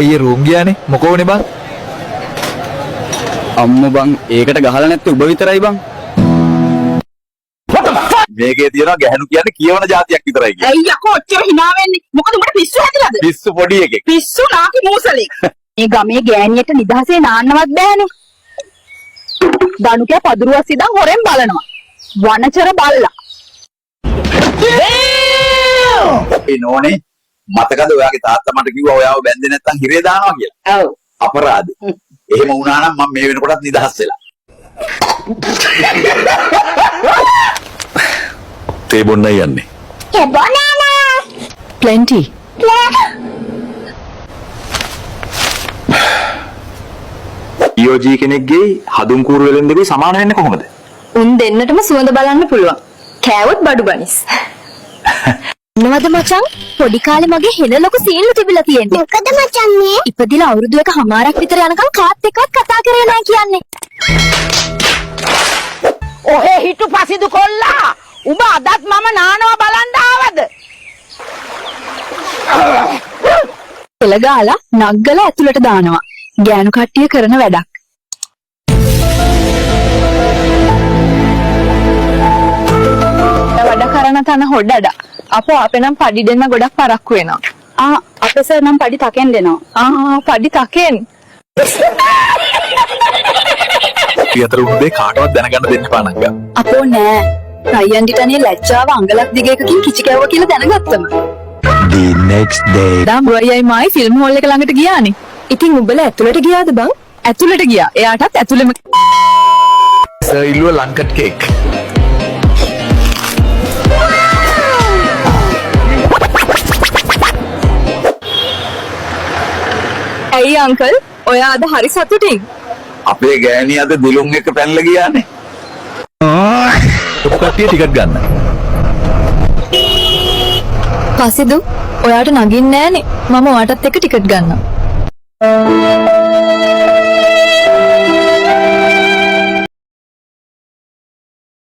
අයියේ රූම් ගියානේ මොකෝනේ බං අම්මෝ බං ඒකට ගහලා නැත්තේ ඔබ විතරයි බං මේකේ තියෙනවා ගැහණු කියන්නේ කියවන જાතියක් විතරයි කියන්නේ ඇයි යකෝ ඔච්චර hina වෙන්නේ මොකද උඹට පිස්සු හැදිලාද පිස්සු පොඩි එකෙක් පිස්සු නාකි මූසලෙක් මේ ගමේ ගෑණියට නිදහසේ නාන්නවත් බෑනේ දනුකේ පදුරුවක් ඉඳන් හොරෙන් බලනවා වනචර බල්ලා ඒ නෝනේ මතකද ඔයාගේ තාත්තා මට කිව්වා ඔයාව බැන්දේ නැත්තම් හිරේ දානවා කියලා ඔව් අපරාධ එහෙම වුණා නම් මම මේ වෙනකොටත් නිදහස් වෙලා තේ බොන්නයි යන්නේ ඒ බොනානා plenty ඊයෝජී කෙනෙක්ගේ හදුම් කූරු වලින් දෙකේ සමාන වෙන්නේ කොහොමද උන් දෙන්නටම සුවඳ බලන්න පුළුවන් කෑවොත් බඩු බනිස් නවද මචං පොඩි කාලේ මගේ හෙන ලොකු සීන්ලු තිබිලා තියෙන්නේ. මොකද මචං මේ? ඉපදිලා අවුරුදු 1කමාරක් විතර යනකම් කාත් එක්කවත් කතා කරේ නැහැ කියන්නේ. ඔහේ හිටු පසිදු කොල්ලා උඹ අදත් මම නානවා බලන්න ආවද? පෙළ ගාලා නග්ගල ඇතුළට දානවා. ගෑනු කට්ටිය කරන වැඩක්. වැඩ කරන තන හොඩඩ. අපෝ අපේ නම් පඩි දෙන්න ගොඩක් පරක්කු වෙනවා. අපේ සර් නම් පඩි තකෙන් දෙනවා. පඩි තකෙන්. පියතර උන්නේ කාටවත් දැනගන්න දෙන්න එපා නංගා. අපෝ නෑ. රයියන්ඩිටනේ ලැජ්ජාව අඟලක් දිගේකකින් කිචි කැවුවා කියලා දැනගත්තම. The next day. දැන් බොයයි මායි ෆිල්ම් හෝල් එක ළඟට ගියානේ. ඉතින් උඹලා ඇතුළට ගියාද බං? ඇතුළට ගියා. එයාටත් ඇතුළෙම සර් ඉල්ලුව ලංකට් කේක්. ඇයි අංකල් ඔයා අද හරි සතුටින් අපේ ගෑණිය අද දිලුම් එක පැනලා ගියානේ. ඔක්කොටිය ටිකට් ගන්න. පසිදු ඔයාට නගින්නේ නෑනේ. මම ඔයාටත් එක්ක ටිකට් ගන්නම්.